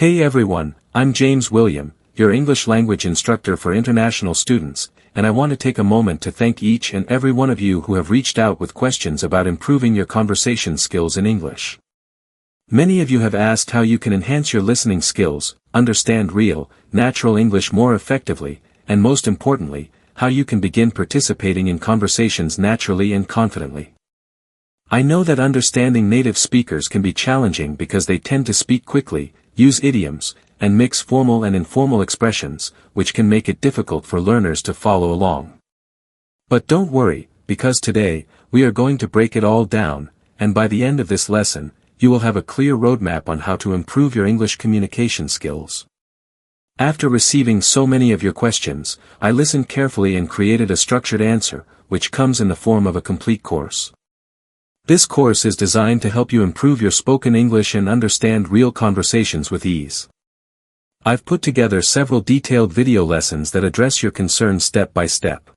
Hey everyone, I'm James William, your English language instructor for international students, and I want to take a moment to thank each and every one of you who have reached out with questions about improving your conversation skills in English. Many of you have asked how you can enhance your listening skills, understand real, natural English more effectively, and most importantly, how you can begin participating in conversations naturally and confidently. I know that understanding native speakers can be challenging because they tend to speak quickly, use idioms, and mix formal and informal expressions, which can make it difficult for learners to follow along. But don't worry, because today, we are going to break it all down, and by the end of this lesson, you will have a clear roadmap on how to improve your English communication skills. After receiving so many of your questions, I listened carefully and created a structured answer, which comes in the form of a complete course. This course is designed to help you improve your spoken English and understand real conversations with ease. I've put together several detailed video lessons that address your concerns step by step.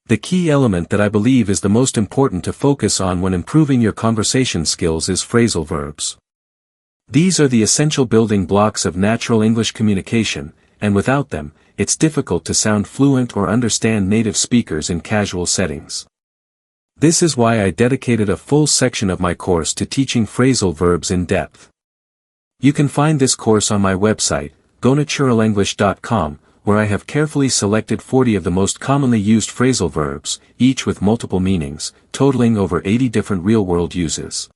The key element that I believe is the most important to focus on when improving your conversation skills is phrasal verbs. These are the essential building blocks of natural English communication, and without them, it's difficult to sound fluent or understand native speakers in casual settings. This is why I dedicated a full section of my course to teaching phrasal verbs in depth. You can find this course on my website, gonaturalelenglish.com, where I have carefully selected 40 of the most commonly used phrasal verbs, each with multiple meanings, totaling over 80 different real-world uses.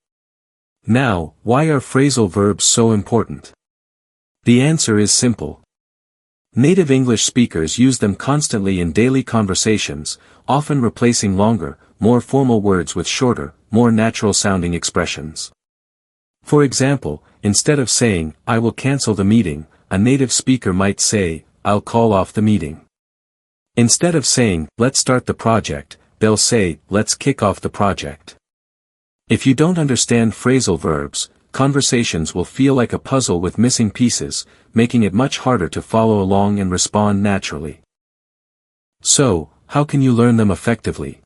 Now, why are phrasal verbs so important? The answer is simple. Native English speakers use them constantly in daily conversations, often replacing longer, more formal words with shorter, more natural-sounding expressions. For example, instead of saying, "I will cancel the meeting," a native speaker might say, "I'll call off the meeting." Instead of saying, "Let's start the project," they'll say, "Let's kick off the project." If you don't understand phrasal verbs, conversations will feel like a puzzle with missing pieces, making it much harder to follow along and respond naturally. So, how can you learn them effectively?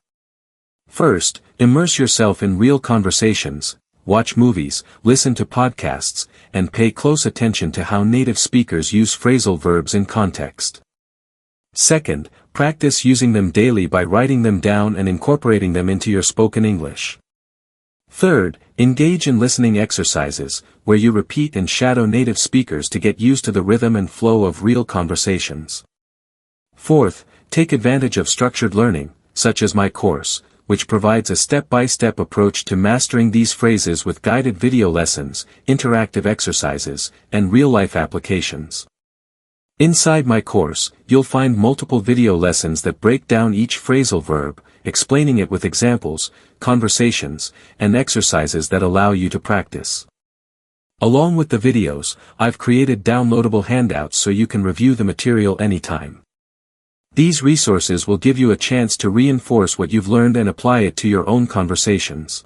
First, immerse yourself in real conversations, watch movies, listen to podcasts, and pay close attention to how native speakers use phrasal verbs in context. Second, practice using them daily by writing them down and incorporating them into your spoken English. Third, engage in listening exercises, where you repeat and shadow native speakers to get used to the rhythm and flow of real conversations. Fourth, take advantage of structured learning, such as my course, which provides a step-by-step approach to mastering these phrases with guided video lessons, interactive exercises, and real-life applications. Inside my course, you'll find multiple video lessons that break down each phrasal verb, explaining it with examples, conversations, and exercises that allow you to practice. Along with the videos, I've created downloadable handouts so you can review the material anytime. These resources will give you a chance to reinforce what you've learned and apply it to your own conversations.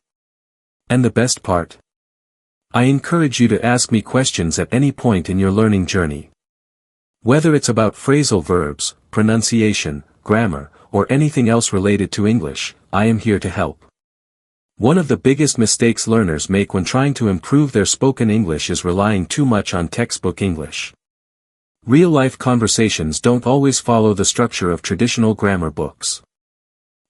And the best part? I encourage you to ask me questions at any point in your learning journey. Whether it's about phrasal verbs, pronunciation, grammar, or anything else related to English, I am here to help. One of the biggest mistakes learners make when trying to improve their spoken English is relying too much on textbook English. Real-life conversations don't always follow the structure of traditional grammar books.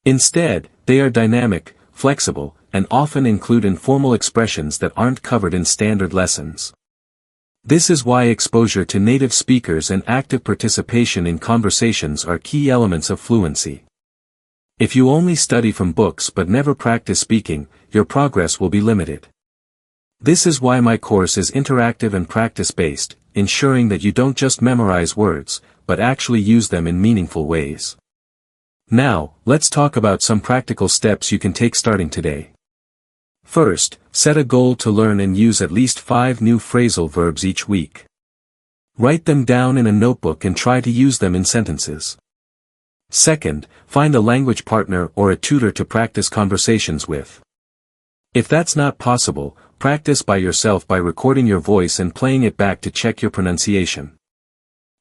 Instead, they are dynamic, flexible, and often include informal expressions that aren't covered in standard lessons. This is why exposure to native speakers and active participation in conversations are key elements of fluency. If you only study from books but never practice speaking, your progress will be limited. This is why my course is interactive and practice-based, ensuring that you don't just memorize words, but actually use them in meaningful ways. Now, let's talk about some practical steps you can take starting today. First, set a goal to learn and use at least 5 new phrasal verbs each week. Write them down in a notebook and try to use them in sentences. Second, find a language partner or a tutor to practice conversations with. If that's not possible, practice by yourself by recording your voice and playing it back to check your pronunciation.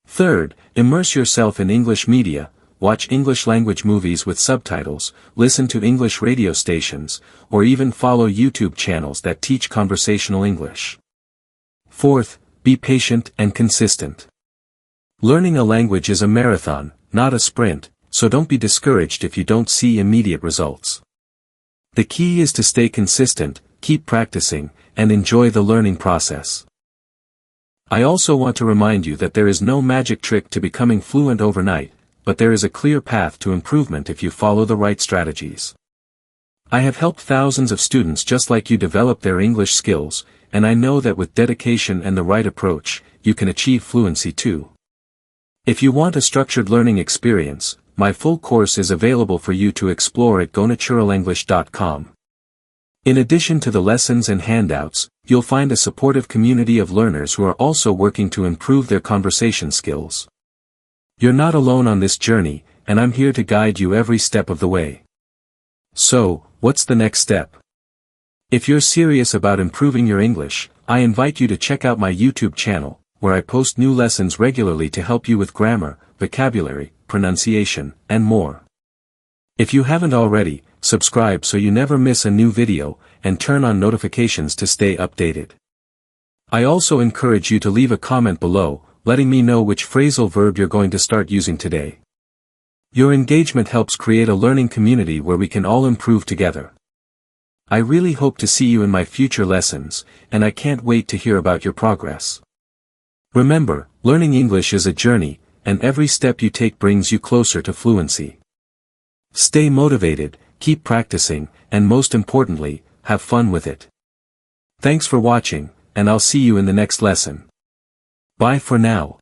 Third, immerse yourself in English media, watch English language movies with subtitles, listen to English radio stations, or even follow YouTube channels that teach conversational English. Fourth, be patient and consistent. Learning a language is a marathon, not a sprint, so don't be discouraged if you don't see immediate results. The key is to stay consistent, keep practicing, and enjoy the learning process. I also want to remind you that there is no magic trick to becoming fluent overnight, but there is a clear path to improvement if you follow the right strategies. I have helped thousands of students just like you develop their English skills, and I know that with dedication and the right approach, you can achieve fluency too. If you want a structured learning experience, my full course is available for you to explore at gonaturallenglish.com. In addition to the lessons and handouts, you'll find a supportive community of learners who are also working to improve their conversation skills. You're not alone on this journey, and I'm here to guide you every step of the way. So, what's the next step? If you're serious about improving your English, I invite you to check out my YouTube channel, where I post new lessons regularly to help you with grammar, vocabulary, pronunciation, and more. If you haven't already, subscribe so you never miss a new video, and turn on notifications to stay updated. I also encourage you to leave a comment below, letting me know which phrasal verb you're going to start using today. Your engagement helps create a learning community where we can all improve together. I really hope to see you in my future lessons, and I can't wait to hear about your progress. Remember, learning English is a journey, and every step you take brings you closer to fluency. Stay motivated, keep practicing, and most importantly, have fun with it. Thanks for watching, and I'll see you in the next lesson. Bye for now.